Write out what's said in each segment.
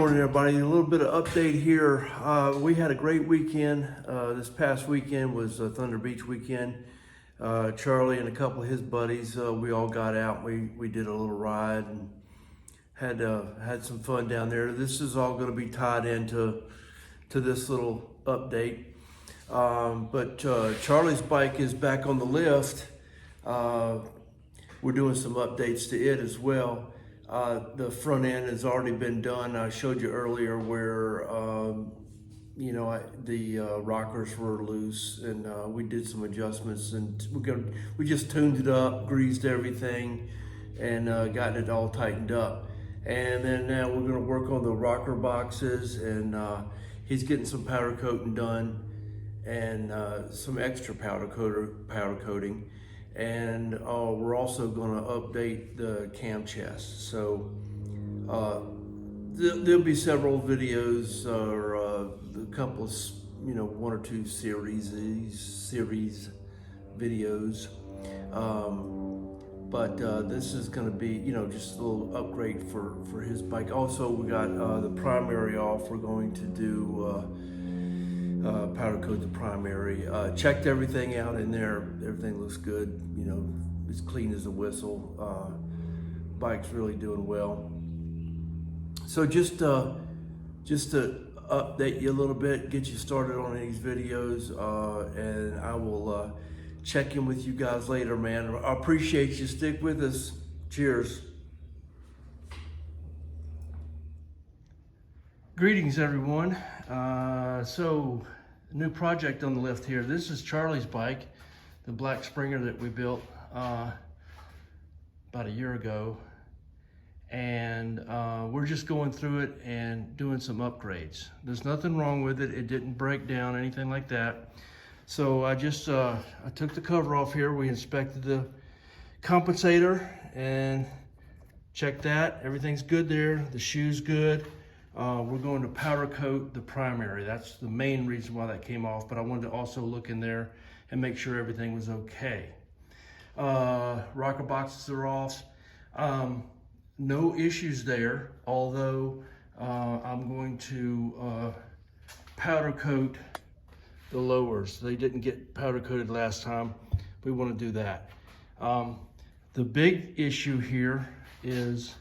morning, everybody. A little bit of update here. We had a great weekend. This past weekend was Thunder Beach weekend. Charlie and a couple of his buddies, we all got out. We did a little ride and had some fun down there. This is all going to be tied into this little update. But Charlie's bike is back on the lift. We're doing some updates to it as well. The front end has already been done. I showed you earlier where, the rockers were loose, and we did some adjustments, and we just tuned it up, greased everything, and gotten it all tightened up. And then now we're gonna work on the rocker boxes, and he's getting some powder coating done, and some extra powder coating. And we're also going to update the cam chest. So there'll be several videos or a couple of, one or two series videos. But this is going to be, just a little upgrade for his bike. Also, we got the primary off. We're going to do powder coat the primary. Checked everything out in there. Everything looks good. As clean as a whistle. Bike's really doing well. So just to update you a little bit, get you started on these videos, and I will check in with you guys later, man. I appreciate you. Stick with us. Cheers. Greetings, everyone. So, new project on the lift here. This is Charlie's bike, the black Springer that we built about a year ago. And we're just going through it and doing some upgrades. There's nothing wrong with it. It didn't break down, anything like that. So I just, I took the cover off here. We inspected the compensator and checked that. Everything's good there. The shoe's good. We're going to powder coat the primary. That's the main reason why that came off, but I wanted to also look in there and make sure everything was okay. Rocker boxes are off. No issues there, although I'm going to powder coat the lowers. They didn't get powder coated last time. We want to do that. The big issue here is,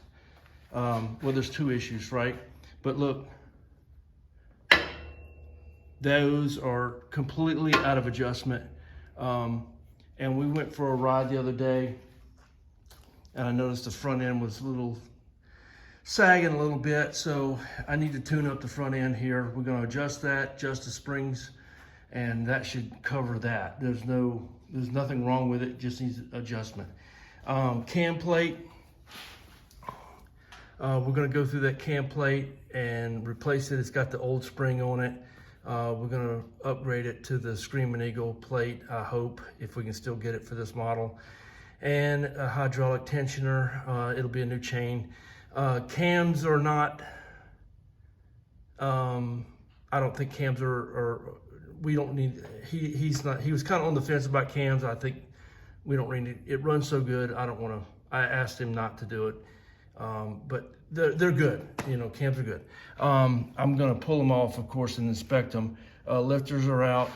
well, there's two issues, right? But look, those are completely out of adjustment. And we went for a ride the other day, and I noticed the front end was a little sagging a little bit, so I need to tune up the front end here. We're gonna adjust that, adjust the springs, and that should cover that. There's nothing wrong with it, just needs adjustment. Cam plate. We're gonna go through that cam plate and replace it. It's got the old spring on it. We're gonna upgrade it to the Screaming Eagle plate, I hope, if we can still get it for this model. And a hydraulic tensioner. It'll be a new chain. Cams are not, I don't think cams are we don't need, he was kind of on the fence about cams. I think we don't really need, it runs so good. I asked him not to do it. But they're good, cams are good. I'm gonna pull them off, of course, and inspect them. Lifters are out.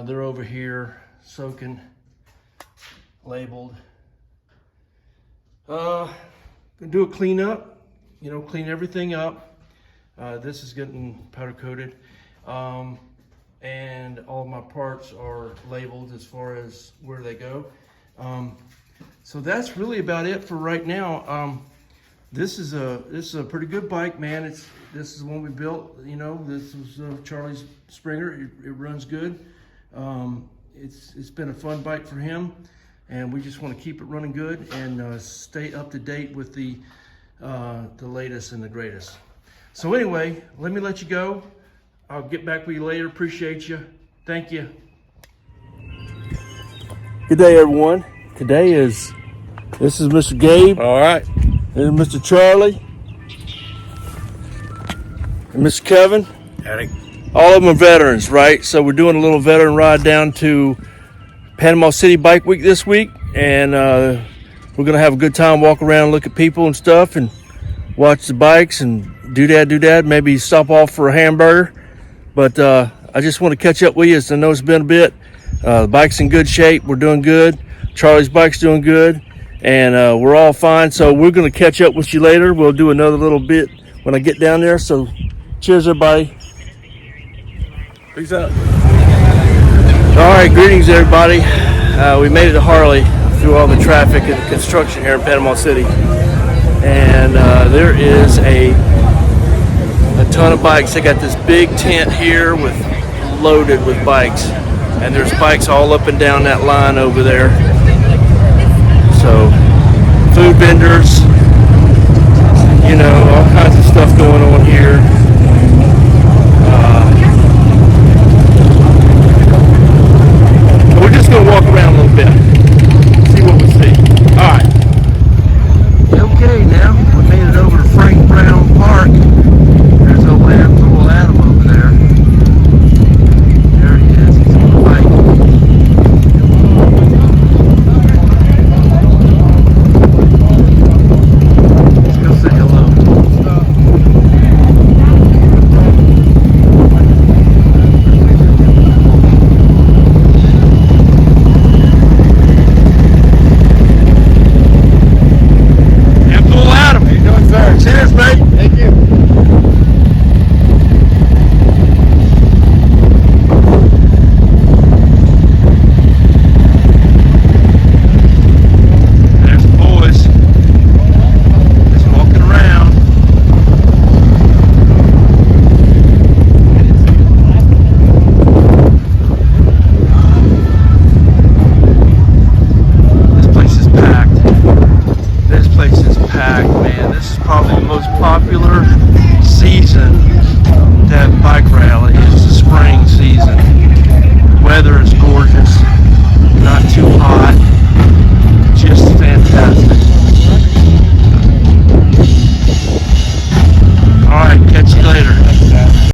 They're over here, soaking, labeled. Gonna do a cleanup, clean everything up. This is getting powder coated. And all my parts are labeled as far as where they go. So that's really about it for right now. This is a pretty good bike, man. This is the one we built. This was Charlie's Springer. It runs good. It's been a fun bike for him, and we just want to keep it running good and stay up to date with the latest and the greatest. So anyway, let me let you go. I'll get back with you later. Appreciate you. Thank you. Good day, everyone. This is Mr. Gabe. All right. This is Mr. Charlie. And Mr. Kevin. Howdy. All of them are veterans, right? So we're doing a little veteran ride down to Panama City Bike Week this week. And we're going to have a good time, walk around, look at people and stuff, and watch the bikes and doodad, maybe stop off for a hamburger. But I just want to catch up with you, as I know it's been a bit. The bike's in good shape. We're doing good. Charlie's bike's doing good. And we're all fine. So we're going to catch up with you later. We'll do another little bit when I get down there. So cheers, everybody. Peace out. All right, greetings, everybody. We made it to Harley through all the traffic and construction here in Panama City. And there is a ton of bikes. They got this big tent here loaded with bikes. And there's bikes all up and down that line over there. So food vendors,